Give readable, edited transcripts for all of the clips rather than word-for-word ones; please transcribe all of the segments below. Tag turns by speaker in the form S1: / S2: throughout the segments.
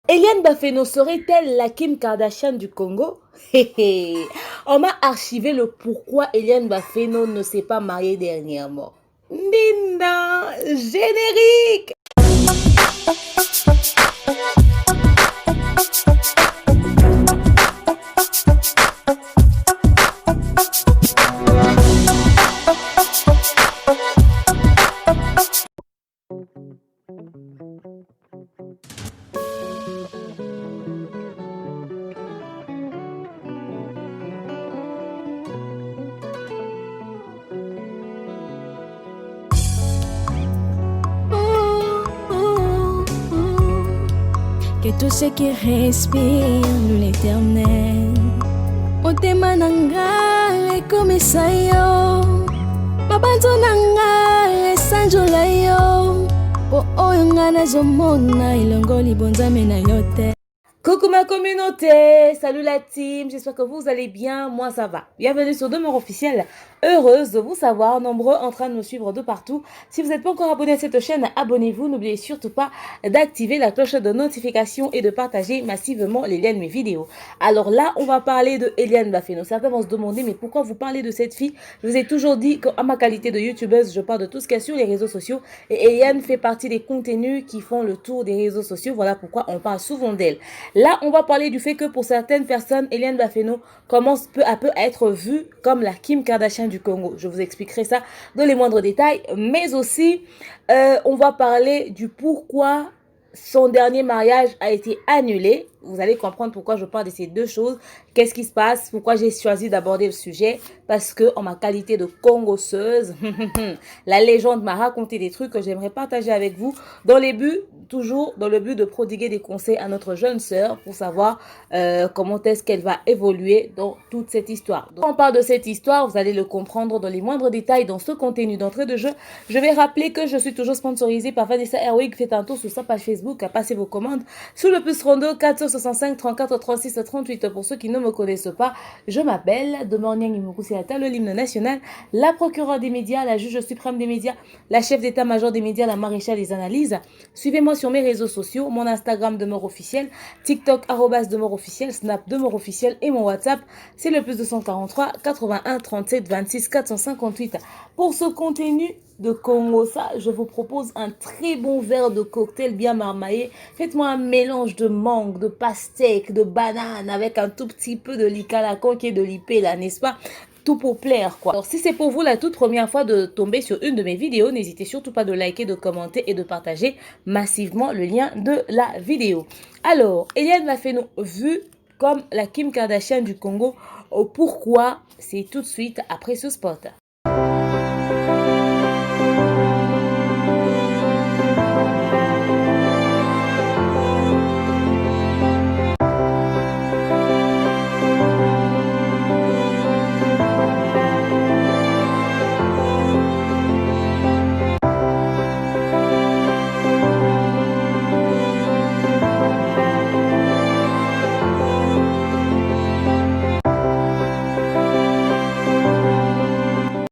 S1: Eliane Bafeno serait-elle la Kim Kardashian du Congo? On m'a archivé le pourquoi Eliane Bafeno ne s'est pas mariée dernièrement. Dinda, générique.
S2: Que tout ce qui respire loue l'éternel. Motema nanga ekomisa yo, mabanzo nanga esanjola yo, po oyo nga nazomona elongo libonzame na yo te.
S1: Coucou ma communauté, salut la team, j'espère que vous allez bien, moi ça va. Bienvenue sur Demeure Officielle, heureuse de vous savoir, nombreux en train de me suivre de partout. Si vous n'êtes pas encore abonné à cette chaîne, abonnez-vous, n'oubliez surtout pas d'activer la cloche de notification et de partager massivement les liens de mes vidéos. Alors là, on va parler de Eliane Bafeno. Certains vont se demander, mais pourquoi vous parlez de cette fille? Je vous ai toujours dit qu'à ma qualité de youtubeuse, je parle de tout ce qu'il y a sur les réseaux sociaux et Eliane fait partie des contenus qui font le tour des réseaux sociaux, voilà pourquoi on parle souvent d'elle. Là, on va parler du fait que pour certaines personnes, Eliane Bafeno commence peu à peu à être vue comme la Kim Kardashian du Congo. Je vous expliquerai ça dans les moindres détails, mais aussi, on va parler du pourquoi son dernier mariage a été annulé. Vous allez comprendre pourquoi je parle de ces deux choses. Qu'est-ce qui se passe? Pourquoi j'ai choisi d'aborder le sujet? Parce que, en ma qualité de congosseuse, la légende m'a raconté des trucs que j'aimerais partager avec vous toujours dans le but de prodiguer des conseils à notre jeune sœur pour savoir comment est-ce qu'elle va évoluer dans toute cette histoire. Donc, quand on parle de cette histoire, vous allez le comprendre dans les moindres détails dans ce contenu d'entrée de jeu. Je vais rappeler que je suis toujours sponsorisée par Vanessa Airwig. Faites un tour sur sa page Facebook, à passer vos commandes sous le plus rondo 465 34 36 38. Pour ceux qui ne me connaissent pas, je m'appelle Demorniang Imoukousséata, le l'hymne national, la procureure des médias, la juge suprême des médias, la chef d'état-major des médias, la maréchale des analyses. Suivez-moi sur mes réseaux sociaux, mon Instagram Demeure Officiel, TikTok Demeure Officiel, Snap Demeure Officiel et mon WhatsApp, c'est le plus 243 81 37 26 458. Pour ce contenu de Congo, ça, je vous propose un très bon verre de cocktail bien marmaillé. Faites-moi un mélange de mangue, de pastèque, de banane avec un tout petit peu de licalacan qui est de l'ipé là, n'est-ce pas? Tout pour plaire quoi. Alors si c'est pour vous la toute première fois de tomber sur une de mes vidéos, n'hésitez surtout pas de liker, de commenter et de partager massivement le lien de la vidéo. Alors, Eliane Bafeno vue comme la Kim Kardashian du Congo. Pourquoi? C'est tout de suite après ce spot.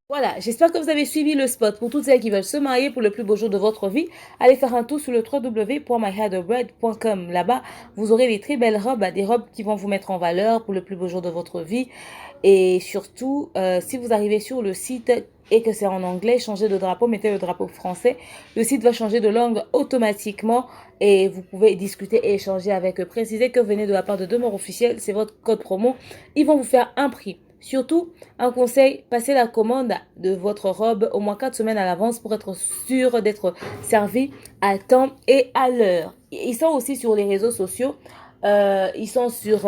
S1: Voilà, j'espère que vous avez suivi le spot. Pour toutes celles qui veulent se marier pour le plus beau jour de votre vie, allez faire un tour sur le www.myhairthebread.com. Là-bas, vous aurez des très belles robes, des robes qui vont vous mettre en valeur pour le plus beau jour de votre vie. Et surtout, si vous arrivez sur le site et que c'est en anglais, changez de drapeau, mettez le drapeau français. Le site va changer de langue automatiquement et vous pouvez discuter et échanger avec eux. Précisez que vous venez de la part de Demeure Officielle, c'est votre code promo. Ils vont vous faire un prix. Surtout, un conseil, passez la commande de votre robe au moins 4 semaines à l'avance pour être sûr d'être servi à temps et à l'heure. Ils sont aussi sur les réseaux sociaux. Ils sont sur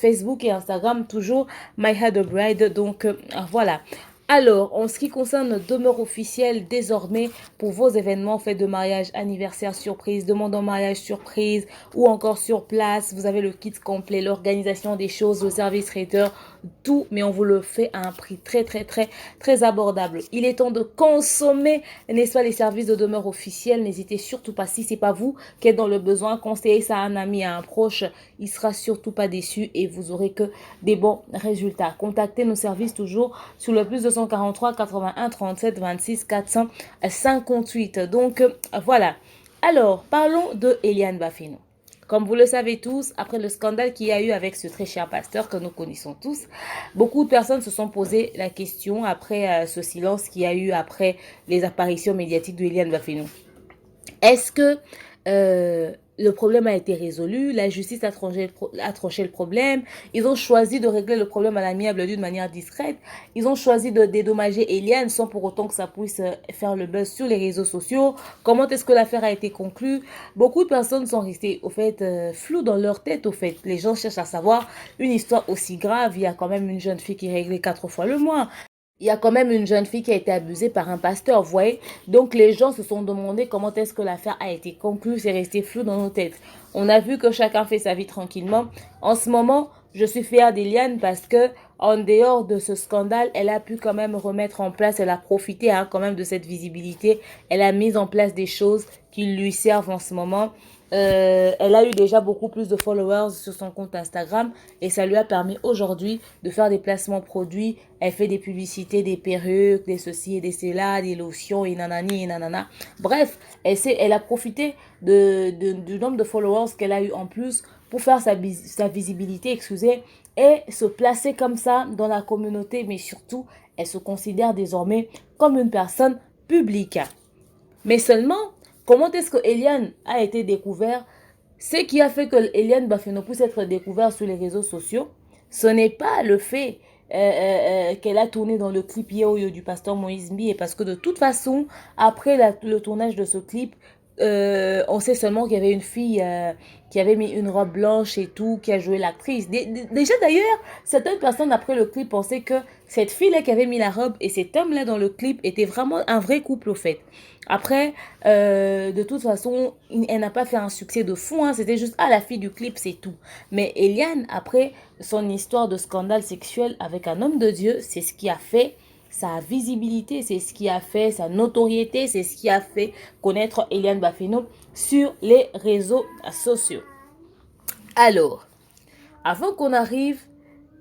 S1: Facebook et Instagram, toujours My Hair the Bride. Donc voilà. Alors, en ce qui concerne Demeure Officielle, désormais, pour vos événements, fêtes de mariage, anniversaire surprise, demande en mariage surprise ou encore sur place, vous avez le kit complet, l'organisation des choses, le service traiteur, tout, mais on vous le fait à un prix très abordable. Il est temps de consommer, n'est-ce pas, les services de Demeure Officielle. N'hésitez surtout pas, si c'est pas vous qui êtes dans le besoin, conseillez ça à un ami, à un proche, il sera surtout pas déçu et vous aurez que des bons résultats. Contactez nos services toujours sur le plus 243 81 37 26 458. Donc voilà. Alors, parlons de Eliane Bafeno. Comme vous le savez tous, après le scandale qu'il y a eu avec ce très cher pasteur que nous connaissons tous, beaucoup de personnes se sont posé la question après ce silence qu'il y a eu après les apparitions médiatiques de Eliane Bafénou. Est-ce que le problème a été résolu, la justice a tranché le problème, ils ont choisi de régler le problème à l'amiable d'une manière discrète, ils ont choisi de dédommager Eliane sans pour autant que ça puisse faire le buzz sur les réseaux sociaux. Comment est-ce que l'affaire a été conclue? Beaucoup de personnes sont restées au fait floues dans leur tête au fait. Les gens cherchent à savoir une histoire aussi grave. Il y a quand même une jeune fille qui est réglée 4 fois le mois. Il y a quand même une jeune fille qui a été abusée par un pasteur, vous voyez. Donc les gens se sont demandé comment est-ce que l'affaire a été conclue, c'est resté flou dans nos têtes. On a vu que chacun fait sa vie tranquillement. En ce moment, je suis fière d'Eliane parce que en dehors de ce scandale, elle a pu quand même remettre en place, elle a profité quand même de cette visibilité. Elle a mis en place des choses qui lui servent en ce moment. Elle a eu déjà beaucoup plus de followers sur son compte Instagram et ça lui a permis aujourd'hui de faire des placements produits. Elle fait des publicités, des perruques, des ceci et des cela, des lotions et nanani et nanana. Bref, elle a profité du nombre de followers qu'elle a eu en plus pour faire sa visibilité, excusez, et se placer comme ça dans la communauté, mais surtout, elle se considère désormais comme une personne publique. Mais seulement, comment est-ce que Eliane a été découvert? Ce qui a fait que Eliane Bafénou puisse être découvert sur les réseaux sociaux, ce n'est pas le fait qu'elle a tourné dans le clip Yo du pasteur Moïse Mbi, parce que de toute façon, après le tournage de ce clip, on sait seulement qu'il y avait une fille qui avait mis une robe blanche et tout, qui a joué l'actrice. Déjà d'ailleurs, certaines personnes après le clip pensaient que cette fille-là qui avait mis la robe et cet homme-là dans le clip était vraiment un vrai couple au fait. Après, de toute façon, elle n'a pas fait un succès de fou, c'était juste la fille du clip, c'est tout. Mais Eliane, après son histoire de scandale sexuel avec un homme de Dieu, c'est ce qui a fait sa visibilité, c'est ce qui a fait sa notoriété, c'est ce qui a fait connaître Eliane Bafénou sur les réseaux sociaux. Alors, avant qu'on arrive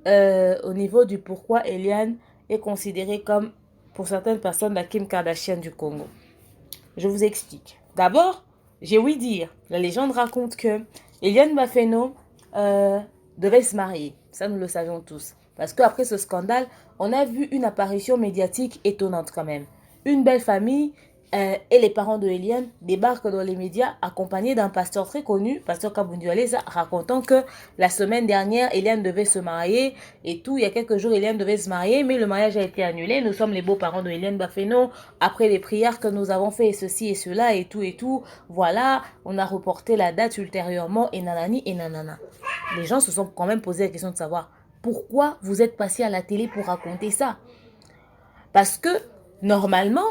S1: au niveau du pourquoi Eliane est considérée comme, pour certaines personnes, la Kim Kardashian du Congo, je vous explique. D'abord, j'ai ouï dire, la légende raconte que Eliane Bafénou devait se marier. Ça, nous le savions tous. Parce qu'après ce scandale, on a vu une apparition médiatique étonnante quand même. Une belle famille et les parents de Eliane débarquent dans les médias accompagnés d'un pasteur très connu, pasteur Kabundu Aleza, racontant que la semaine dernière, Eliane devait se marier et tout. Il y a quelques jours, Eliane devait se marier, mais le mariage a été annulé. Nous sommes les beaux-parents de Eliane Bafénou. Après les prières que nous avons fait, ceci et cela et tout. Voilà, on a reporté la date ultérieurement et nanani et nanana. Les gens se sont quand même posé la question de savoir pourquoi vous êtes passé à la télé pour raconter ça. Parce que, normalement,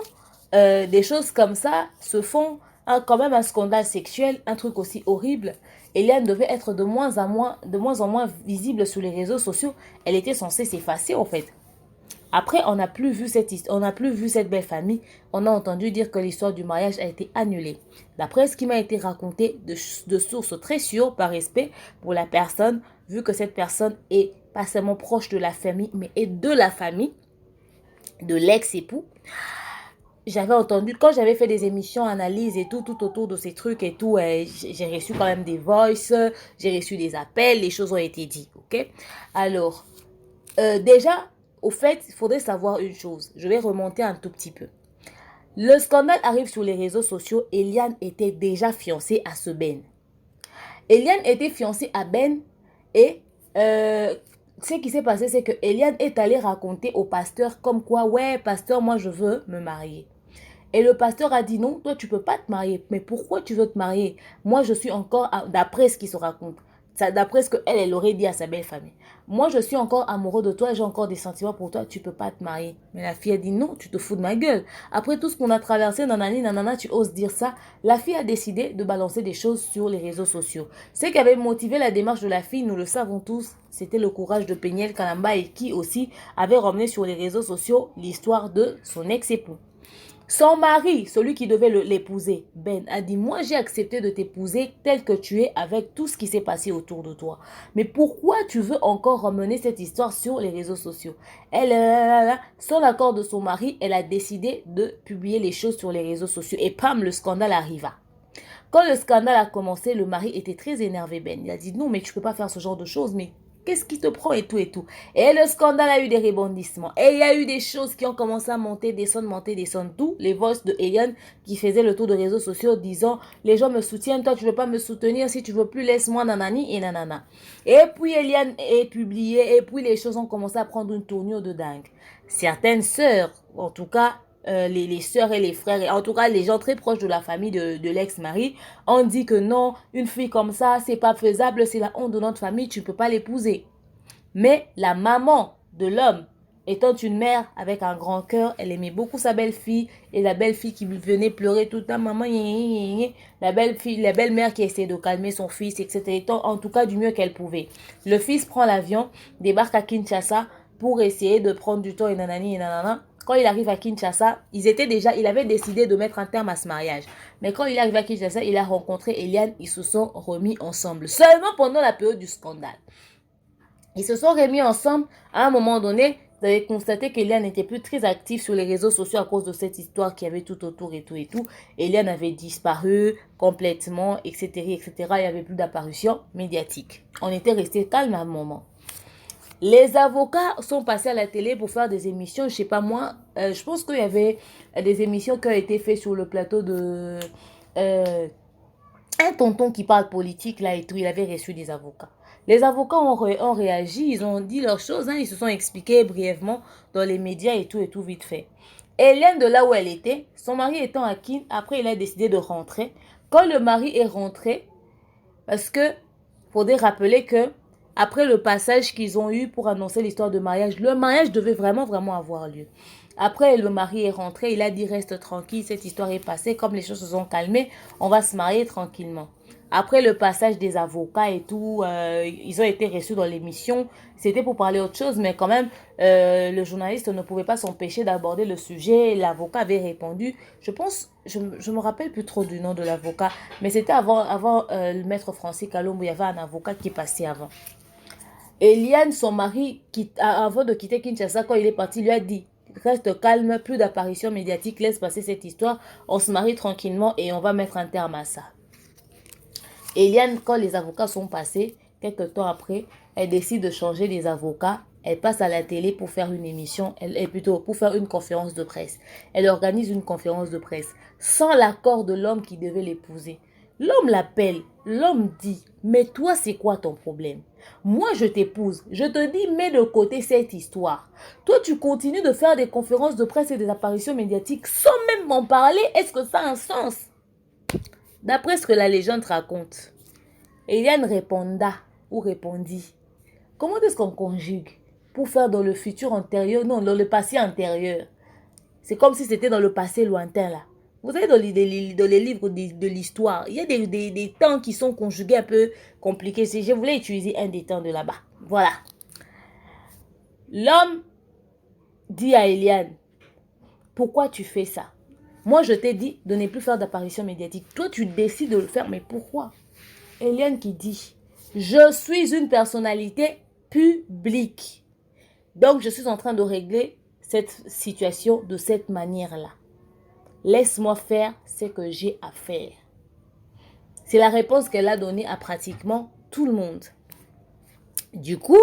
S1: des choses comme ça se font, quand même un scandale sexuel, un truc aussi horrible. Eliane devait être de moins en moins visible sur les réseaux sociaux. Elle était censée s'effacer en fait. Après, on n'a plus vu cette belle famille. On a entendu dire que l'histoire du mariage a été annulée. D'après ce qui m'a été raconté de sources très sûres, par respect pour la personne, vu que cette personne est pas seulement proche de la famille, mais est de la famille, de l'ex-époux. J'avais entendu, quand j'avais fait des émissions, analyses et tout autour de ces trucs et tout, j'ai reçu quand même des voices, j'ai reçu des appels, les choses ont été dites, ok? Alors, déjà, au fait, il faudrait savoir une chose. Je vais remonter un tout petit peu. Le scandale arrive sur les réseaux sociaux. Eliane était déjà fiancée à ce Ben. Eliane était fiancée à Ben et ce qui s'est passé, c'est que Eliane est allée raconter au pasteur comme quoi, ouais, pasteur, moi je veux me marier. Et le pasteur a dit non, toi tu peux pas te marier. Mais pourquoi tu veux te marier? Moi je suis encore, d'après ce qui se raconte, d'après ce qu'elle aurait dit à sa belle famille. Moi je suis encore amoureux de toi, j'ai encore des sentiments pour toi, tu peux pas te marier. Mais la fille a dit non, tu te fous de ma gueule. Après tout ce qu'on a traversé, nanani, nanana, tu oses dire ça. La fille a décidé de balancer des choses sur les réseaux sociaux. Ce qui avait motivé la démarche de la fille, nous le savons tous, c'était le courage de Peniel Kalamba et qui aussi avait ramené sur les réseaux sociaux l'histoire de son ex-époux. Son mari, celui qui devait l'épouser, Ben, a dit, moi j'ai accepté de t'épouser tel que tu es avec tout ce qui s'est passé autour de toi. Mais pourquoi tu veux encore ramener cette histoire sur les réseaux sociaux? Elle, sans l'accord de son mari, elle a décidé de publier les choses sur les réseaux sociaux. Et pam, le scandale arriva. Quand le scandale a commencé, le mari était très énervé, Ben. Il a dit, non, mais tu peux pas faire ce genre de choses, mais qu'est-ce qui te prend et tout et tout. Et le scandale a eu des rebondissements. Et il y a eu des choses qui ont commencé à monter, descendre, tout. Les voices de Eliane qui faisaient le tour des réseaux sociaux disant, les gens me soutiennent, toi tu veux pas me soutenir, si tu veux plus, laisse-moi nanani et nanana. Et puis Eliane est publiée et puis les choses ont commencé à prendre une tournure de dingue. Certaines sœurs, en tout cas, les sœurs et les frères, et en tout cas les gens très proches de la famille de l'ex-mari, ont dit que non, une fille comme ça, c'est pas faisable, c'est la honte de notre famille, tu ne peux pas l'épouser. Mais la maman de l'homme, étant une mère avec un grand cœur, elle aimait beaucoup sa belle-fille, et la belle-fille qui venait pleurer tout le temps, maman, la belle-fille, la belle-mère qui essayait de calmer son fils, etc., étant en tout cas du mieux qu'elle pouvait. Le fils prend l'avion, débarque à Kinshasa pour essayer de prendre du temps et nanani et nanana. Quand il arrive à Kinshasa, il avait décidé de mettre un terme à ce mariage. Mais quand il arrive à Kinshasa, il a rencontré Eliane, ils se sont remis ensemble. Seulement pendant la période du scandale. Ils se sont remis ensemble. À un moment donné, vous avez constaté qu'Eliane n'était plus très active sur les réseaux sociaux à cause de cette histoire qu'il y avait tout autour et tout et tout. Eliane avait disparu complètement, etc., etc. Il n'y avait plus d'apparition médiatique. On était resté calme à un moment. Les avocats sont passés à la télé pour faire des émissions, je sais pas moi, je pense qu'il y avait des émissions qui ont été faites sur le plateau de un tonton qui parle politique là et tout, il avait reçu des avocats. Les avocats ont réagi, ils ont dit leurs choses, hein, ils se sont expliqués brièvement dans les médias et tout vite fait. Hélène de là où elle était, son mari étant à Kin, après il a décidé de rentrer. Quand le mari est rentré, parce que faudrait rappeler que après le passage qu'ils ont eu pour annoncer l'histoire de mariage, le mariage devait vraiment avoir lieu. Après, le mari est rentré, il a dit reste tranquille, cette histoire est passée, comme les choses se sont calmées, on va se marier tranquillement. Après le passage des avocats et tout, ils ont été reçus dans l'émission, c'était pour parler autre chose, mais quand même, le journaliste ne pouvait pas s'empêcher d'aborder le sujet, l'avocat avait répondu, je pense, je me rappelle plus trop du nom de l'avocat, mais c'était avant le maître Francis Kalombo, il y avait un avocat qui passait avant. Eliane, son mari, avant de quitter Kinshasa, quand il est parti, lui a dit reste calme, plus d'apparition médiatique, laisse passer cette histoire, on se marie tranquillement et on va mettre un terme à ça. Eliane, quand les avocats sont passés, quelques temps après, elle décide de changer les avocats. Elle passe à la télé pour faire une émission, plutôt pour faire une conférence de presse. Elle organise une conférence de presse sans l'accord de l'homme qui devait l'épouser. L'homme l'appelle, l'homme dit, mais toi c'est quoi ton problème? Moi je t'épouse, je te dis mets de côté cette histoire. Toi tu continues de faire des conférences de presse et des apparitions médiatiques sans même m'en parler, est-ce que ça a un sens? D'après ce que la légende raconte, Eliane répondit, comment est-ce qu'on conjugue pour faire dans le futur antérieur, non, dans le passé antérieur? C'est comme si c'était dans le passé lointain là. Vous savez, dans les livres de l'histoire, il y a des temps qui sont conjugués un peu compliqués. Si je voulais utiliser un des temps de là-bas. Voilà. L'homme dit à Eliane, pourquoi tu fais ça? Moi, je t'ai dit de ne plus faire d'apparition médiatique. Toi, tu décides de le faire, mais pourquoi? Eliane qui dit, je suis une personnalité publique. Donc, je suis en train de régler cette situation de cette manière-là. Laisse-moi faire ce que j'ai à faire. C'est la réponse qu'elle a donnée à pratiquement tout le monde. Du coup,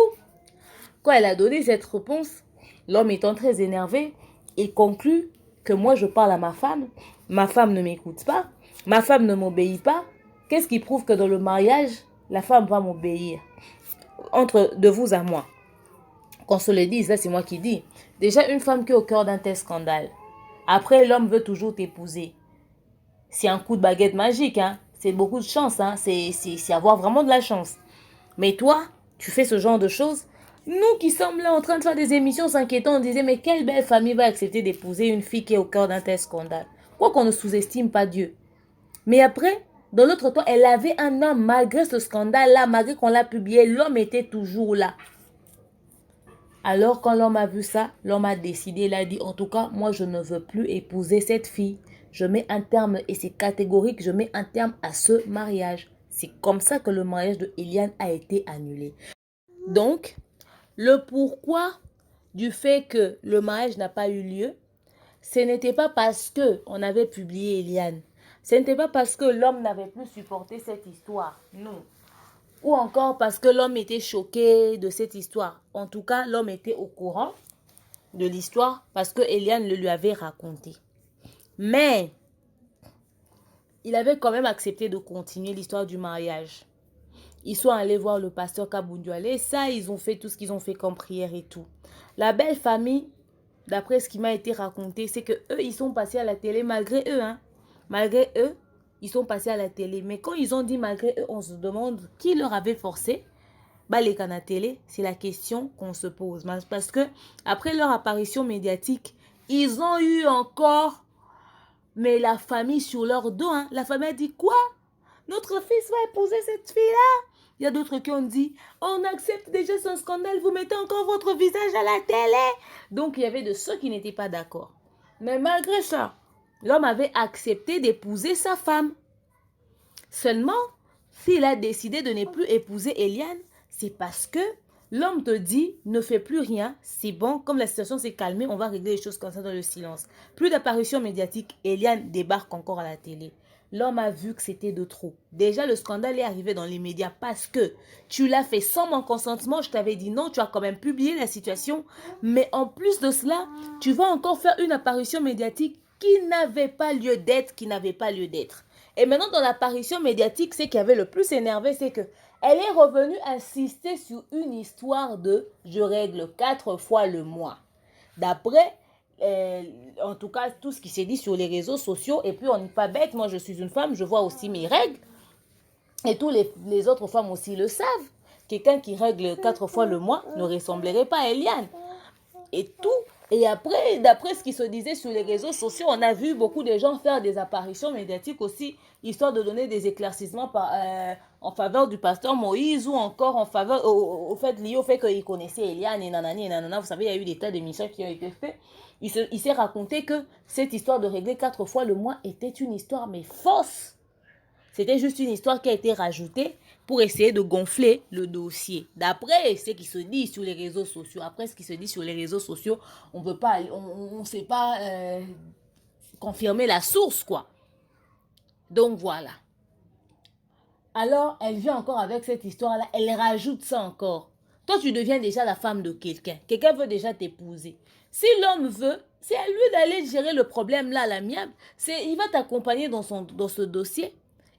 S1: quand elle a donné cette réponse, l'homme étant très énervé, il conclut que moi je parle à ma femme ne m'écoute pas, ma femme ne m'obéit pas. Qu'est-ce qui prouve que dans le mariage, la femme va m'obéir? Entre de vous à moi. Qu'on se le dise, là c'est moi qui dis. Déjà une femme qui est au cœur d'un tel scandale, après, l'homme veut toujours t'épouser. C'est un coup de baguette magique, hein. C'est beaucoup de chance, hein. C'est avoir vraiment de la chance. Mais toi, tu fais ce genre de choses. Nous qui sommes là en train de faire des émissions s'inquiétant, on disait, mais quelle belle famille va accepter d'épouser une fille qui est au cœur d'un tel scandale? Quoi qu'on ne sous-estime pas Dieu. Mais après, dans l'autre temps, elle avait un homme, malgré ce scandale-là, malgré qu'on l'a publié, l'homme était toujours là. Alors, quand l'homme a vu ça, l'homme a décidé, il a dit, en tout cas, moi, je ne veux plus épouser cette fille. Je mets un terme, et c'est catégorique, je mets un terme à ce mariage. C'est comme ça que le mariage de Eliane a été annulé. Donc, le pourquoi du fait que le mariage n'a pas eu lieu, ce n'était pas parce qu'on avait publié Eliane. Ce n'était pas parce que l'homme n'avait plus supporté cette histoire, non. Ou encore parce que l'homme était choqué de cette histoire. En tout cas, l'homme était au courant de l'histoire parce que Eliane le lui avait raconté. Mais il avait quand même accepté de continuer l'histoire du mariage. Ils sont allés voir le pasteur Kabunduale et ça, ils ont fait tout ce qu'ils ont fait comme prière et tout. La belle famille, d'après ce qui m'a été raconté, c'est que eux, ils sont passés à la télé malgré eux, hein. Malgré eux, ils sont passés à la télé. Mais quand ils ont dit malgré eux, on se demande qui leur avait forcé. Bah, les canaux télé, c'est la question qu'on se pose. Parce que après leur apparition médiatique, ils ont eu encore, mais la famille sur leur dos, hein. La famille a dit quoi? Notre fils va épouser cette fille-là. Il y a d'autres qui ont dit, on accepte déjà son scandale, vous mettez encore votre visage à la télé. Donc, il y avait de ceux qui n'étaient pas d'accord. Mais malgré ça, l'homme avait accepté d'épouser sa femme. Seulement, s'il a décidé de ne plus épouser Eliane, c'est parce que l'homme te dit, ne fais plus rien, c'est bon, comme la situation s'est calmée, on va régler les choses comme ça dans le silence. Plus d'apparition médiatique, Eliane débarque encore à la télé. L'homme a vu que c'était de trop. Déjà, le scandale est arrivé dans les médias parce que tu l'as fait sans mon consentement. Je t'avais dit non, tu as quand même publié la situation. Mais en plus de cela, tu vas encore faire une apparition médiatique qui n'avait pas lieu d'être, Et maintenant, dans l'apparition médiatique, ce qui avait le plus énervé, c'est que elle est revenue insister sur une histoire de « je règle 4 fois le mois ». D'après en tout cas, tout ce qui s'est dit sur les réseaux sociaux, et puis on n'est pas bête, moi je suis une femme, je vois aussi mes règles, et tous les autres femmes aussi le savent. Quelqu'un qui règle 4 fois le mois ne ressemblerait pas à Eliane. Et tout. Et après, d'après ce qui se disait sur les réseaux sociaux, on a vu beaucoup de gens faire des apparitions médiatiques aussi, histoire de donner des éclaircissements en faveur du pasteur Moïse ou encore en faveur, au fait lié au fait qu'il connaissait Eliane et nanani et nanana. Vous savez, il y a eu des tas d'émissions qui ont été faites. Il s'est raconté que cette histoire de régler 4 fois le mois était une histoire mais fausse. C'était juste une histoire qui a été rajoutée pour essayer de gonfler le dossier. D'après ce qui se dit sur les réseaux sociaux, on ne peut pas, on sait pas confirmer la source, quoi. Donc voilà. Alors, elle vient encore avec cette histoire-là, elle rajoute ça encore. Toi, tu deviens déjà la femme de quelqu'un. Quelqu'un veut déjà t'épouser. Si l'homme veut, c'est à lui d'aller gérer le problème là à l'amiable. Il va t'accompagner dans ce dossier.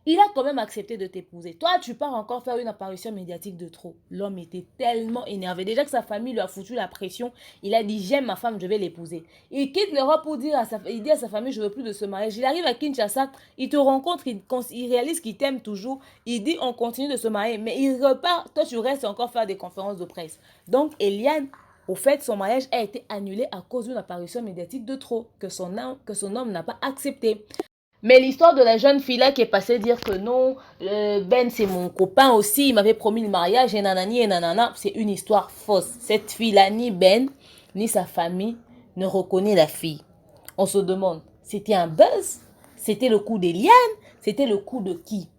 S1: Il a quand même accepté de t'épouser. Toi, tu pars encore faire une apparition médiatique de trop. L'homme était tellement énervé. Déjà que sa famille lui a foutu la pression, il a dit, j'aime ma femme, je vais l'épouser. Il quitte l'Europe pour dire il dit à sa famille, je veux plus de ce mariage. Il arrive à Kinshasa, il te rencontre, il réalise qu'il t'aime toujours. Il dit, on continue de se marier. Mais il repart, toi tu restes encore faire des conférences de presse. Donc, Eliane, au fait, son mariage a été annulé à cause d'une apparition médiatique de trop, que son homme n'a pas accepté. Mais l'histoire de la jeune fille-là qui est passée dire que non, Ben c'est mon copain aussi, il m'avait promis le mariage et nanani et nanana, c'est une histoire fausse. Cette fille-là, ni Ben, ni sa famille ne reconnaît la fille. On se demande, c'était un buzz? C'était le coup d'Eliane? C'était le coup de qui?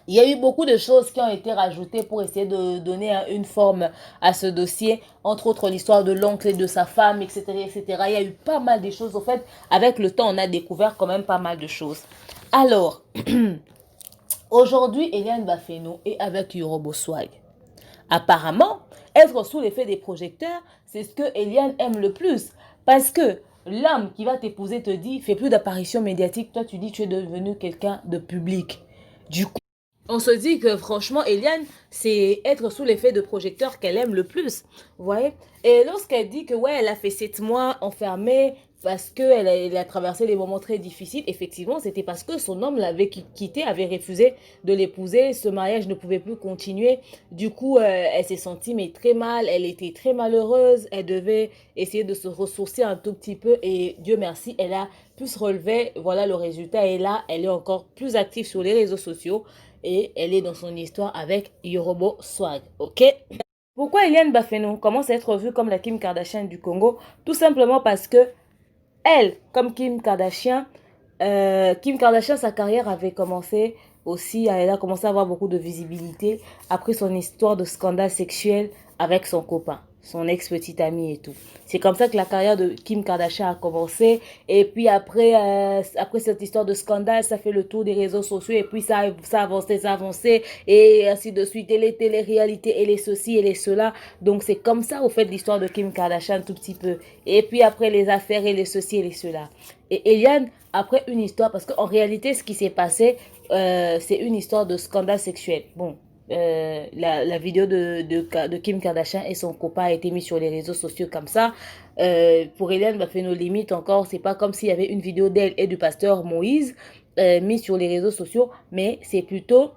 S1: Il y a eu beaucoup de choses qui ont été rajoutées pour essayer de donner une forme à ce dossier, entre autres l'histoire de l'oncle et de sa femme, etc., etc. Il y a eu pas mal de choses. En fait, avec le temps, on a découvert quand même pas mal de choses. Alors, aujourd'hui, Eliane Bafeno est avec Yorobo Swag. Apparemment, être sous l'effet des projecteurs, c'est ce que Eliane aime le plus. Parce que l'homme qui va t'épouser te dit, fais plus d'apparition médiatique. Toi, tu dis, tu es devenu quelqu'un de public. Du coup, on se dit que franchement, Eliane, c'est être sous l'effet de projecteur qu'elle aime le plus. Vous voyez? Et lorsqu'elle dit que ouais, elle a fait 7 mois enfermée parce qu'elle a traversé des moments très difficiles, effectivement, c'était parce que son homme l'avait quitté, avait refusé de l'épouser. Ce mariage ne pouvait plus continuer. Du coup, elle s'est sentie mais très mal. Elle était très malheureuse. Elle devait essayer de se ressourcer un tout petit peu. Et Dieu merci, elle a pu se relever. Voilà, le résultat est là. Elle est encore plus active sur les réseaux sociaux. Et elle est dans son histoire avec Yorobo Swag, ok? Pourquoi Eliane Bafeno commence à être vue comme la Kim Kardashian du Congo? Tout simplement parce que elle, comme Kim Kardashian, sa carrière avait commencé aussi, elle a commencé à avoir beaucoup de visibilité après son histoire de scandale sexuel avec son copain. son ex-petite amie et tout. C'est comme ça que la carrière de Kim Kardashian a commencé. Et puis après, après cette histoire de scandale, ça fait le tour des réseaux sociaux. Et puis ça avançait, ça avançait. Et ainsi de suite. Et les télé-réalités, et les ceci, et les cela. Donc c'est comme ça, au fait, l'histoire de Kim Kardashian, tout petit peu. Et puis après, les affaires, et les ceci, et les cela. Et Eliane, après une histoire, parce qu'en réalité, ce qui s'est passé, c'est une histoire de scandale sexuel. Bon, la vidéo de Kim Kardashian et son copain a été mise sur les réseaux sociaux comme ça. Pour Eliane Bafeno, limite encore, c'est pas comme s'il y avait une vidéo d'elle et du pasteur Moïse mise sur les réseaux sociaux, mais c'est plutôt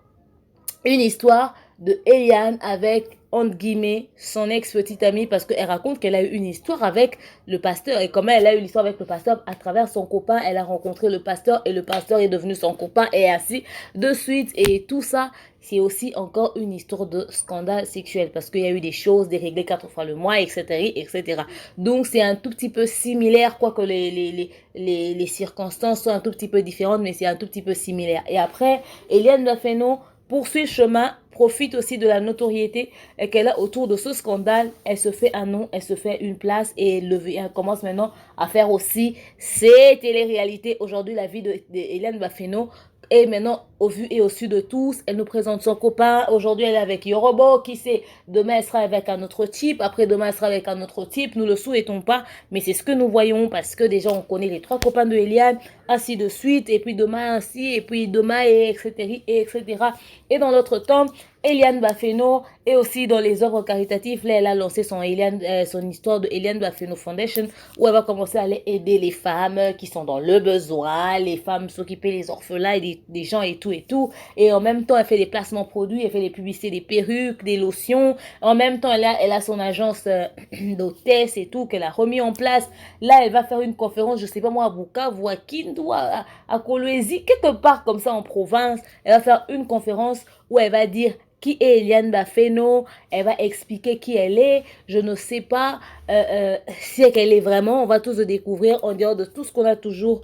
S1: une histoire de Eliane avec, entre guillemets, son ex-petite amie, parce qu'elle raconte qu'elle a eu une histoire avec le pasteur. Et comment elle a eu l'histoire avec le pasteur? À travers son copain, elle a rencontré le pasteur et le pasteur est devenu son copain et ainsi de suite. Et tout ça, c'est aussi encore une histoire de scandale sexuel, parce qu'il y a eu des choses déréglées 4 fois le mois, etc., etc. Donc, c'est un tout petit peu similaire, quoique les circonstances sont un tout petit peu différentes, mais c'est un tout petit peu similaire. Et après, Eliane Bafeno poursuit le chemin, profite aussi de la notoriété qu'elle a autour de ce scandale. Elle se fait un nom, elle se fait une place et elle commence maintenant à faire aussi ses télé-réalités. Aujourd'hui, la vie d'Eliane Bafeno est maintenant au vu et au su de tous. Elle nous présente son copain. Aujourd'hui, elle est avec Yorobo. Qui sait, demain, elle sera avec un autre type. Après, demain, elle sera avec un autre type. Nous le souhaitons pas, mais c'est ce que nous voyons parce que déjà, on connaît les 3 copains de Eliane, ainsi de suite. Et puis demain, ainsi, et puis demain, et etc., et etc. Et dans l'autre temps, Eliane Bafeno et aussi dans les œuvres caritatives, là, elle a lancé son histoire de Eliane Bafeno Foundation où elle va commencer à aller aider les femmes qui sont dans le besoin, les femmes s'occuper des orphelins et des gens et tout et tout. Et en même temps, elle fait des placements produits, elle fait des publicités, des perruques, des lotions. En même temps, elle a son agence d'hôtesse et tout qu'elle a remis en place. Là, elle va faire une conférence, je sais pas moi, à Bukavu, à Kindu, à Kolwezi, quelque part comme ça en province. Elle va faire une conférence où elle va dire qui est Eliane Bafeno, elle va expliquer qui elle est, je ne sais pas si elle est vraiment, on va tous le découvrir en dehors de tout ce qu'on a toujours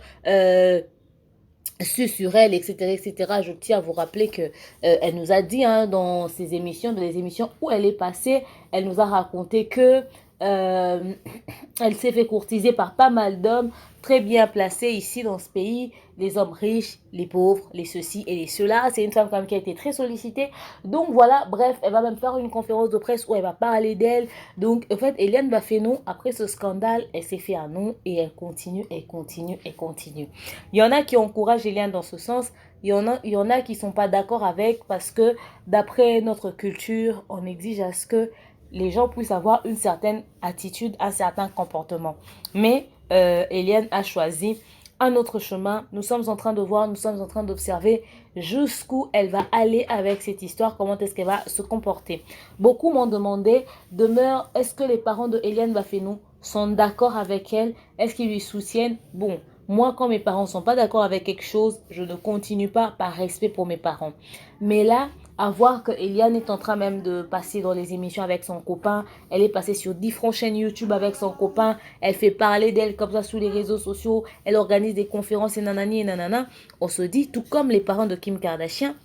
S1: su sur elle, etc., etc. Je tiens à vous rappeler que elle nous a dit dans ses émissions, dans les émissions où elle est passée, elle nous a raconté que elle s'est fait courtiser par pas mal d'hommes très bien placés ici dans ce pays, les hommes riches, les pauvres, les ceci et les cela. C'est une femme quand même qui a été très sollicitée. Donc voilà, bref, elle va même faire une conférence de presse où elle va parler d'elle. Donc en fait, Eliane Bafeno, après ce scandale, elle s'est fait un nom et elle continue, elle continue, elle continue. Il y en a qui encouragent Eliane dans ce sens. Il y en a qui sont pas d'accord avec parce que d'après notre culture, on exige à ce que les gens puissent avoir une certaine attitude, un certain comportement. Mais Eliane a choisi un autre chemin. Nous sommes en train de voir, nous sommes en train d'observer jusqu'où elle va aller avec cette histoire, comment est-ce qu'elle va se comporter. Beaucoup m'ont demandé, demeure, est-ce que les parents de Eliane Bafeno sont d'accord avec elle? Est-ce qu'ils lui soutiennent? Bon, moi, quand mes parents ne sont pas d'accord avec quelque chose, je ne continue pas par respect pour mes parents. Mais là, à voir que Eliane est en train même de passer dans les émissions avec son copain. Elle est passée sur différentes chaînes YouTube avec son copain. Elle fait parler d'elle comme ça sur les réseaux sociaux. Elle organise des conférences et nanani et nanana. On se dit, tout comme les parents de Kim Kardashian,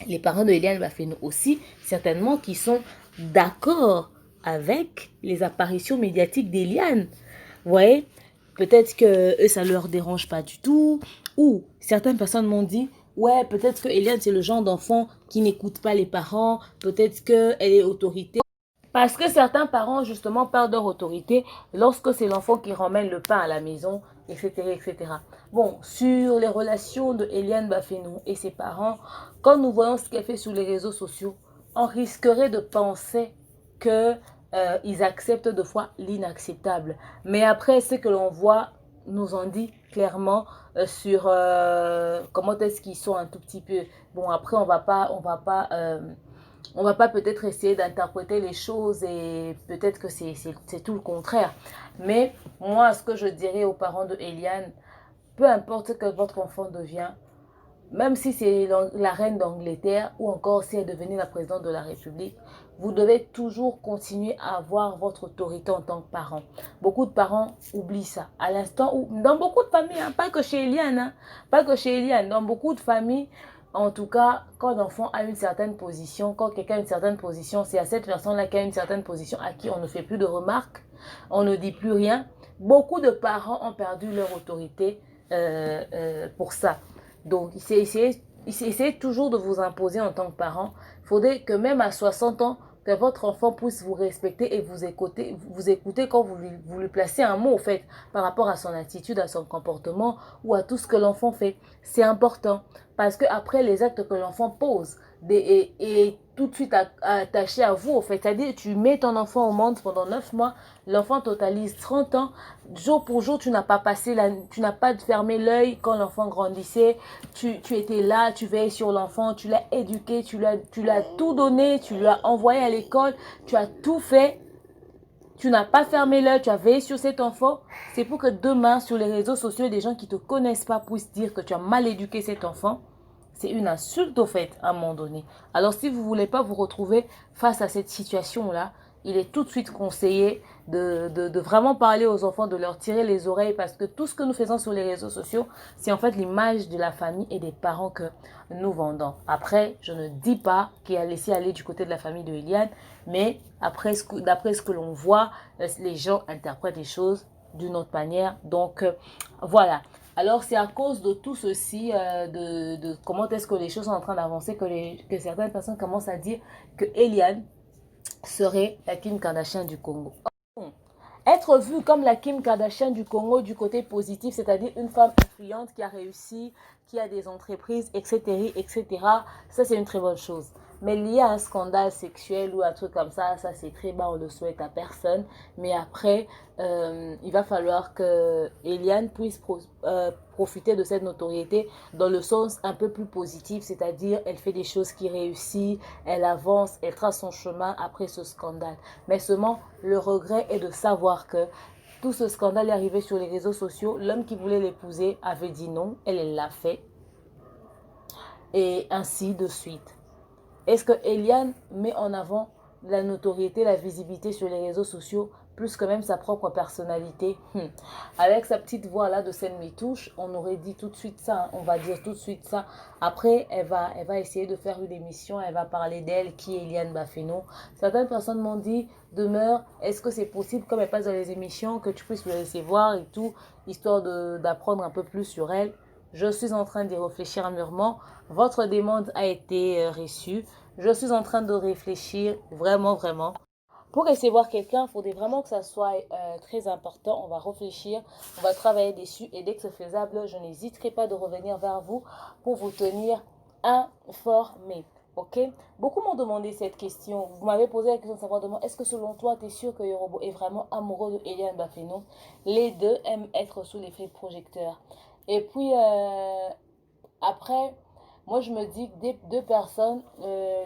S1: les parents de Eliane Bafeno aussi, certainement qui sont d'accord avec les apparitions médiatiques d'Eliane. Vous voyez, peut-être que eux, ça leur dérange pas du tout. Ou certaines personnes m'ont dit, ouais, peut-être que Eliane, c'est le genre d'enfant qui n'écoute pas les parents. Peut-être qu'elle est autorité. Parce que certains parents, justement, perdent leur autorité lorsque c'est l'enfant qui ramène le pain à la maison, etc., etc. Bon, sur les relations de Eliane Bafeno et ses parents, quand nous voyons ce qu'elle fait sur les réseaux sociaux, on risquerait de penser que ils acceptent de fois l'inacceptable. Mais après, ce que l'on voit nous en dit clairement sur comment est-ce qu'ils sont un tout petit peu. Bon, après, on va pas peut-être essayer d'interpréter les choses et peut-être que c'est tout le contraire. Mais moi, ce que je dirais aux parents de Eliane, peu importe ce que votre enfant devient, même si c'est la reine d'Angleterre ou encore si elle est devenue la présidente de la République, vous devez toujours continuer à avoir votre autorité en tant que parent. Beaucoup de parents oublient ça. À l'instant où, dans beaucoup de familles, pas que chez Eliane, pas que chez Eliane, dans beaucoup de familles, En tout cas, quand l'enfant a une certaine position, quand quelqu'un a une certaine position, c'est à cette personne-là qui a une certaine position à qui on ne fait plus de remarques, on ne dit plus rien. Beaucoup de parents ont perdu leur autorité pour ça. Donc, essayez toujours de vous imposer en tant que parent. Il faudrait que même à 60 ans, que votre enfant puisse vous respecter et vous écouter quand vous lui placez un mot, au fait, par rapport à son attitude, à son comportement ou à tout ce que l'enfant fait. C'est important parce que après les actes que l'enfant pose et tout de suite attaché à vous, au fait, c'est-à-dire tu mets ton enfant au monde pendant 9 mois, l'enfant totalise 30 ans, jour pour jour, tu n'as pas fermé l'œil quand l'enfant grandissait, tu étais là, tu veillais sur l'enfant, tu l'as éduqué, tu l'as tout donné, tu l'as envoyé à l'école, tu as tout fait. Tu n'as pas fermé l'œil, tu as veillé sur cet enfant. C'est pour que demain, sur les réseaux sociaux, des gens qui ne te connaissent pas puissent dire que tu as mal éduqué cet enfant. C'est une insulte au fait, à un moment donné. Alors, si vous ne voulez pas vous retrouver face à cette situation-là, il est tout de suite conseillé de vraiment parler aux enfants, de leur tirer les oreilles parce que tout ce que nous faisons sur les réseaux sociaux, c'est en fait l'image de la famille et des parents que nous vendons. Après, je ne dis pas qu'il a laissé aller du côté de la famille de Eliane, mais d'après ce que l'on voit, les gens interprètent les choses d'une autre manière. Donc, voilà. Alors, c'est à cause de tout ceci, de comment est-ce que les choses sont en train d'avancer, que certaines personnes commencent à dire que Eliane serait la Kim Kardashian du Congo. Être vue comme la Kim Kardashian du Congo du côté positif, c'est-à-dire une femme influente qui a réussi, qui a des entreprises, etc., etc., ça c'est une très bonne chose. Mais lié à un scandale sexuel ou un truc comme ça c'est très bas, on le souhaite à personne. Mais après, il va falloir que Eliane puisse profiter de cette notoriété dans le sens un peu plus positif, c'est-à-dire elle fait des choses qui réussissent, elle avance, elle trace son chemin après ce scandale. Mais seulement, le regret est de savoir que tout ce scandale est arrivé sur les réseaux sociaux. L'homme qui voulait l'épouser avait dit non, elle l'a fait. Et ainsi de suite. Est-ce que Eliane met en avant la notoriété, la visibilité sur les réseaux sociaux plus que même sa propre personnalité? Avec sa petite voix là de scène touche, on aurait dit tout de suite ça, on va dire tout de suite ça. Après, elle va essayer de faire une émission, elle va parler d'elle, qui est Eliane Bafeno. Certaines personnes m'ont dit, demeure, est-ce que c'est possible, comme elle passe dans les émissions, que tu puisses le laisser voir et tout, histoire d'apprendre un peu plus sur elle? Je suis en train d'y réfléchir mûrement. Votre demande a été reçue. Je suis en train de réfléchir vraiment, vraiment. Pour recevoir quelqu'un, il faudrait vraiment que ça soit très important. On va réfléchir, on va travailler dessus et dès que c'est faisable, je n'hésiterai pas de revenir vers vous pour vous tenir informé. Ok? Beaucoup m'ont demandé cette question. Vous m'avez posé la question de savoir demain, est-ce que selon toi, tu es sûr que Yorobo est vraiment amoureux de Eliane Bafeno? Les deux aiment être sous l'effet projecteur. Et puis, après, moi, je me dis que deux personnes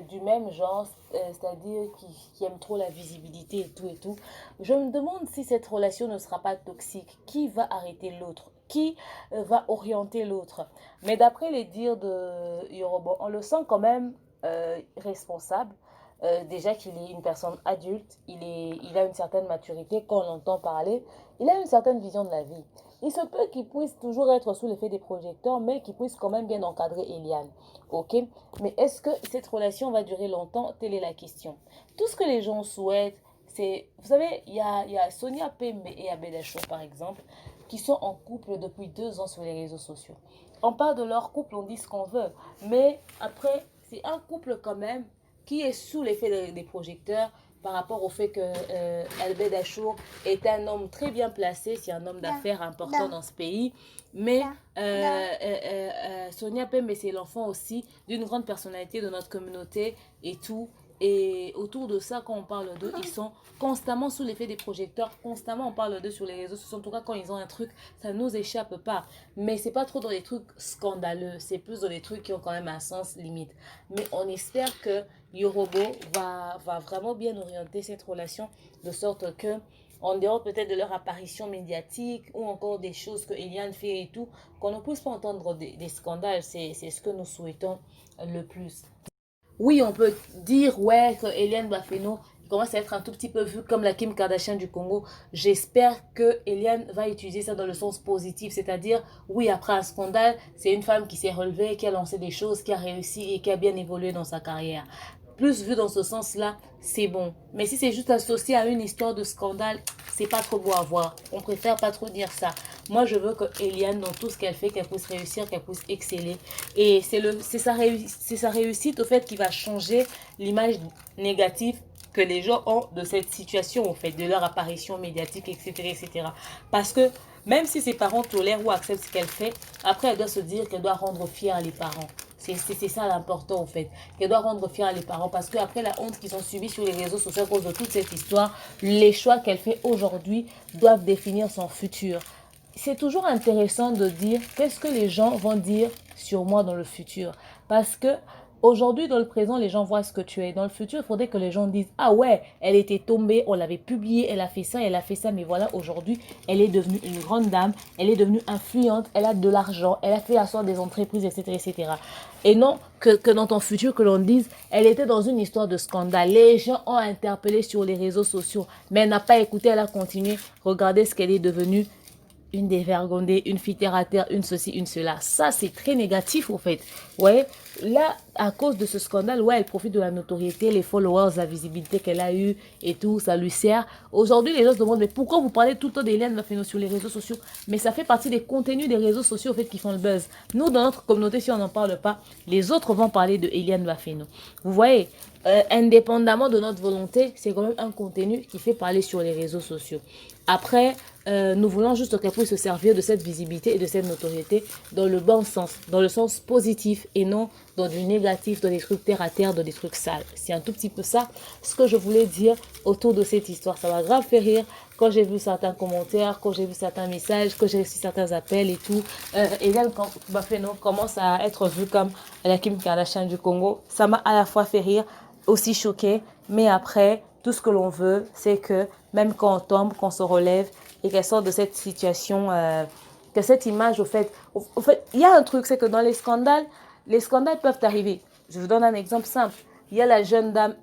S1: du même genre, c'est-à-dire qui aiment trop la visibilité et tout, je me demande si cette relation ne sera pas toxique. Qui va arrêter l'autre? Qui va orienter l'autre? Mais d'après les dires de Yorobo, on le sent quand même responsable. Déjà qu'il est une personne adulte, il a une certaine maturité quand on l'entend parler, il a une certaine vision de la vie. Il se peut qu'il puisse toujours être sous l'effet des projecteurs, mais qu'il puisse quand même bien encadrer Eliane. Ok? Mais est-ce que cette relation va durer longtemps? Telle est la question. Tout ce que les gens souhaitent, c'est... Vous savez, il y a Sonia Pembe et Abed Achour, par exemple, qui sont en couple depuis 2 ans sur les réseaux sociaux. On parle de leur couple, on dit ce qu'on veut. Mais après, c'est un couple quand même qui est sous l'effet des projecteurs par rapport au fait que Albert Dachour est un homme très bien placé, c'est un homme d'affaires important dans ce pays. Mais Sonia Pembe, c'est l'enfant aussi d'une grande personnalité de notre communauté et tout. Et autour de ça, quand on parle d'eux, ils sont constamment sous l'effet des projecteurs, constamment on parle d'eux sur les réseaux sociaux. En tout cas, quand ils ont un truc, ça ne nous échappe pas. Mais c'est pas trop dans les trucs scandaleux, c'est plus dans les trucs qui ont quand même un sens limite. Mais on espère que Yorobo va vraiment bien orienter cette relation de sorte que, en dehors peut-être de leur apparition médiatique ou encore des choses que Eliane fait et tout, qu'on ne puisse pas entendre des scandales. C'est ce que nous souhaitons le plus. Oui, on peut dire, ouais, que Eliane Bafeno commence à être un tout petit peu vue comme la Kim Kardashian du Congo. J'espère que Eliane va utiliser ça dans le sens positif, c'est-à-dire, oui, après un scandale, c'est une femme qui s'est relevée, qui a lancé des choses, qui a réussi et qui a bien évolué dans sa carrière. Plus vu dans ce sens-là, c'est bon. Mais si c'est juste associé à une histoire de scandale, c'est pas trop beau à voir. On préfère pas trop dire ça. Moi, je veux que Eliane, dans tout ce qu'elle fait, qu'elle puisse réussir, qu'elle puisse exceller. Et c'est sa réussite, au fait, qui va changer l'image négative que les gens ont de cette situation, au fait, de leur apparition médiatique, etc., etc. Parce que même si ses parents tolèrent ou acceptent ce qu'elle fait, après, elle doit se dire qu'elle doit rendre fière les parents. C'est ça l'important en fait, qu'elle doit rendre fière les parents parce qu'après la honte qu'ils ont subie sur les réseaux sociaux à cause de toute cette histoire, les choix qu'elle fait aujourd'hui doivent définir son futur. C'est toujours intéressant de dire qu'est-ce que les gens vont dire sur moi dans le futur parce que aujourd'hui, dans le présent, les gens voient ce que tu es. Dans le futur, il faudrait que les gens disent « Ah ouais, elle était tombée, on l'avait publiée, elle a fait ça, mais voilà, aujourd'hui, elle est devenue une grande dame, elle est devenue influente, elle a de l'argent, elle a fait asseoir des entreprises, etc. etc. » Et non que dans ton futur, que l'on dise « Elle était dans une histoire de scandale. Les gens ont interpellé sur les réseaux sociaux, mais elle n'a pas écouté, elle a continué. Regardez ce qu'elle est devenue. » Une dévergondée, une fille terre à terre, une ceci, une cela. Ça, c'est très négatif, au fait. Ouais, là, à cause de ce scandale, ouais, elle profite de la notoriété, les followers, la visibilité qu'elle a eue et tout, ça lui sert. Aujourd'hui, les gens se demandent, mais pourquoi vous parlez tout le temps d'Eliane Mafeno sur les réseaux sociaux? Mais ça fait partie des contenus des réseaux sociaux, au fait, qui font le buzz. Nous, dans notre communauté, si on n'en parle pas, les autres vont parler de Eliane Mafeno. Vous voyez, indépendamment de notre volonté, c'est quand même un contenu qui fait parler sur les réseaux sociaux. Après, nous voulons juste qu'elle puisse se servir de cette visibilité et de cette notoriété dans le bon sens, dans le sens positif et non dans du négatif, dans des trucs terre à terre, dans des trucs sales. C'est un tout petit peu ça ce que je voulais dire autour de cette histoire. Ça m'a grave fait rire quand j'ai vu certains commentaires, quand j'ai vu certains messages, quand j'ai reçu certains appels et tout. Eliane Mafeno commence à être vue comme la Kim Kardashian du Congo. Ça m'a à la fois fait rire, aussi choqué, mais après, tout ce que l'on veut, c'est que même quand on tombe, qu'on se relève et qu'elle sort de cette situation, que cette image, au fait, il y a un truc, c'est que dans les scandales peuvent arriver. Je vous donne un exemple simple. Il y a la jeune dame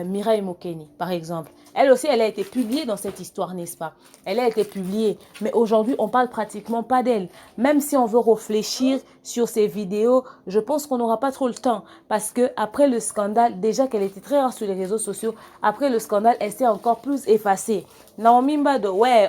S1: Mireille Mokeni, par exemple. Elle aussi, elle a été publiée dans cette histoire, n'est-ce pas? Elle a été publiée, mais aujourd'hui, on parle pratiquement pas d'elle. Même si on veut réfléchir sur ces vidéos, je pense qu'on n'aura pas trop le temps. Parce que après le scandale, déjà qu'elle était très rare sur les réseaux sociaux, après le scandale, elle s'est encore plus effacée. Naomi Mbado, ouais,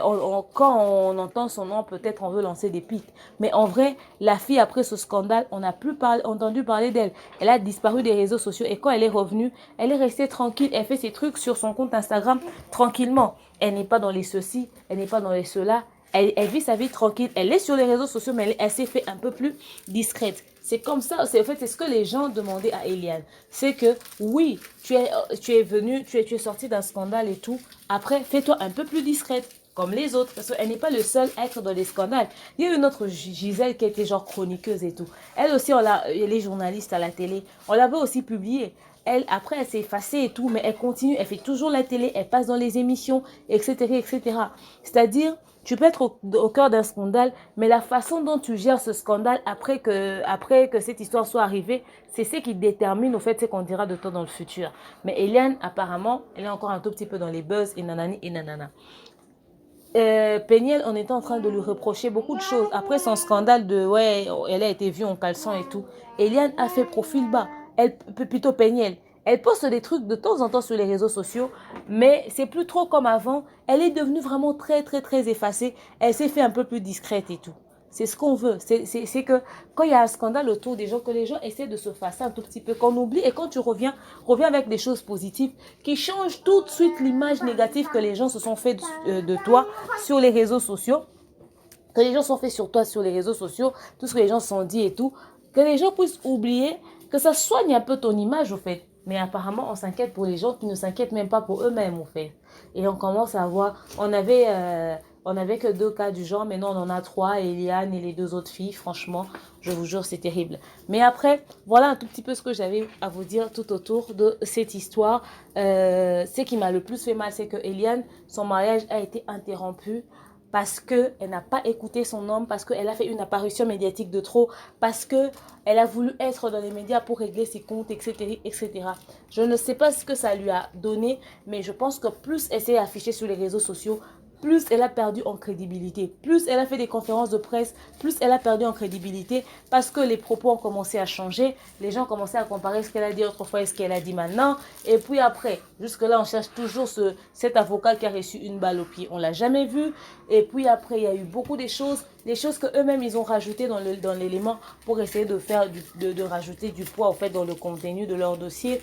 S1: quand on entend son nom, peut-être on veut lancer des pics. Mais en vrai, la fille, après ce scandale, on n'a plus entendu parler d'elle. Elle a disparu des réseaux sociaux et quand elle est revenue, elle est restée tranquille. Elle fait ses trucs sur son compte Instagram tranquillement. Elle n'est pas dans les ceci, elle n'est pas dans les cela. Elle vit sa vie tranquille. Elle est sur les réseaux sociaux, mais elle s'est fait un peu plus discrète. C'est comme ça, en fait, c'est ce que les gens demandaient à Eliane. C'est que, oui, tu es venu, tu es sorti d'un scandale et tout. Après, fais-toi un peu plus discrète, comme les autres. Parce qu'elle n'est pas le seul à être dans les scandales. Il y a une autre Gisèle qui était genre chroniqueuse et tout. Elle aussi, elle est journaliste à la télé. On l'avait aussi publiée. Elle, après, elle s'est effacée et tout, mais elle continue, elle fait toujours la télé, elle passe dans les émissions, etc., etc. C'est-à-dire, tu peux être au cœur d'un scandale, mais la façon dont tu gères ce scandale après que cette histoire soit arrivée, c'est ce qui détermine au fait ce qu'on dira de toi dans le futur. Mais Eliane, apparemment, elle est encore un tout petit peu dans les buzz et nanani et nanana. Peniel, on était en train de lui reprocher beaucoup de choses. Après son scandale de, ouais, elle a été vue en caleçon et tout. Eliane a fait profil bas. Plutôt Peniel. Elle poste des trucs de temps en temps sur les réseaux sociaux, mais c'est plus trop comme avant. Elle est devenue vraiment très, très, très effacée. Elle s'est fait un peu plus discrète et tout. C'est ce qu'on veut. C'est que quand il y a un scandale autour des gens, que les gens essaient de se passer un tout petit peu, qu'on oublie. Et quand tu reviens avec des choses positives qui changent tout de suite l'image négative que les gens se sont fait de toi sur les réseaux sociaux. Que les gens se sont fait sur toi sur les réseaux sociaux, tout ce que les gens se sont dit et tout. Que les gens puissent oublier, que ça soigne un peu ton image au fait. Mais apparemment, on s'inquiète pour les gens qui ne s'inquiètent même pas pour eux-mêmes au fait. Et on commence à voir, on avait que 2 cas du genre, mais non, on en a 3, Eliane et les 2 autres filles. Franchement, je vous jure, c'est terrible. Mais après, voilà un tout petit peu ce que j'avais à vous dire tout autour de cette histoire. Ce qui m'a le plus fait mal, c'est que Eliane, son mariage a été interrompu parce qu'elle n'a pas écouté son homme, parce qu'elle a fait une apparition médiatique de trop, parce qu'elle a voulu être dans les médias pour régler ses comptes, etc., etc. Je ne sais pas ce que ça lui a donné, mais je pense que plus elle s'est affichée sur les réseaux sociaux, plus elle a perdu en crédibilité. Plus elle a fait des conférences de presse, plus elle a perdu en crédibilité parce que les propos ont commencé à changer. Les gens ont commencé à comparer ce qu'elle a dit autrefois et ce qu'elle a dit maintenant. Et puis après, jusque-là, on cherche toujours cet avocat qui a reçu une balle au pied. On ne l'a jamais vu. Et puis après, il y a eu beaucoup de choses, les choses qu'eux-mêmes, ils ont rajoutées dans l'élément pour essayer de rajouter du poids, en fait, dans le contenu de leur dossier.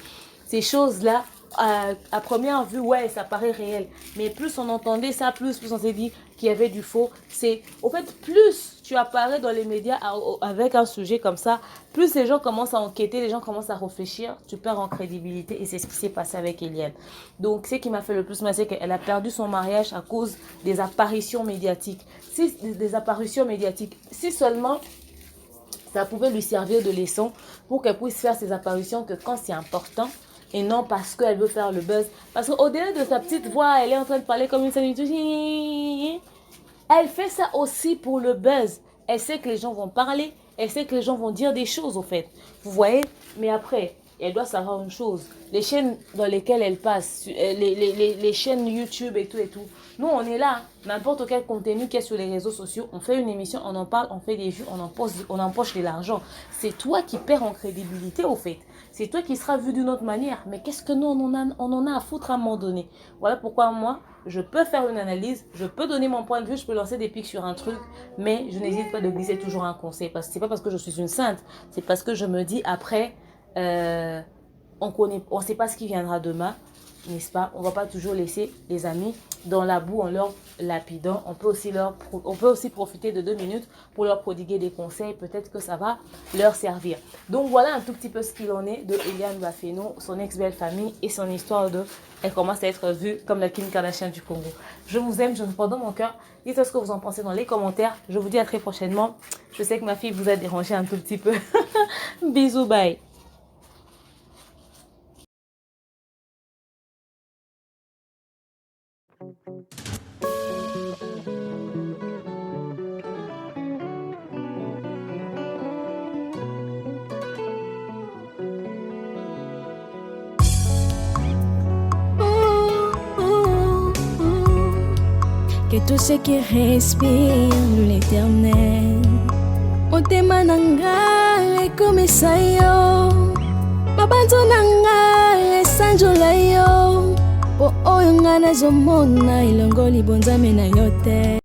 S1: Ces choses-là, à première vue, ouais, ça paraît réel. Mais plus on entendait ça, plus on s'est dit qu'il y avait du faux. Au fait, plus tu apparais dans les médias avec un sujet comme ça, plus les gens commencent à enquêter, les gens commencent à réfléchir, tu perds en crédibilité. Et c'est ce qui s'est passé avec Eliane. Donc, ce qui m'a fait le plus mal, c'est qu'elle a perdu son mariage à cause des apparitions médiatiques. Des apparitions médiatiques. Si seulement ça pouvait lui servir de leçon pour qu'elle puisse faire ses apparitions que quand c'est important, et non parce qu'elle veut faire le buzz. Parce qu'au-delà de sa petite voix, elle est en train de parler comme une salutation. Elle fait ça aussi pour le buzz. Elle sait que les gens vont parler. Elle sait que les gens vont dire des choses, au fait. Vous voyez? Mais après, elle doit savoir une chose. Les chaînes dans lesquelles elle passe, les chaînes YouTube et tout. Nous, on est là. N'importe quel contenu qui est sur les réseaux sociaux, on fait une émission, on en parle, on fait des vues, on empoche de l'argent. C'est toi qui perds en crédibilité, au fait. C'est toi qui seras vu d'une autre manière. Mais qu'est-ce que nous, on en a à foutre à un moment donné? Voilà pourquoi moi, je peux faire une analyse, je peux donner mon point de vue, je peux lancer des pics sur un truc, mais je n'hésite pas de glisser toujours un conseil. Parce que c'est pas parce que je suis une sainte, c'est parce que je me dis après, on sait pas ce qui viendra demain, n'est-ce pas? On va pas toujours laisser les amis dans la boue en leur lapidant. On peut aussi profiter de 2 minutes pour leur prodiguer des conseils. Peut-être que ça va leur servir. Donc voilà un tout petit peu ce qu'il en est de Eliane Bafénaud, son ex-belle-famille et son histoire elle commence à être vue comme la Kim Kardashian du Congo. Je vous aime, je vous porte dans mon cœur. Dites-moi ce que vous en pensez dans les commentaires. Je vous dis à très prochainement. Je sais que ma fille vous a dérangé un tout petit peu. Bisous, bye.
S2: Que tout ce qui respire loue l'Éternel. Motema nanga ekomisa yo, mabanzo nanga esanjola yo, po oyo nga nazomona elongo libonzame na yo te.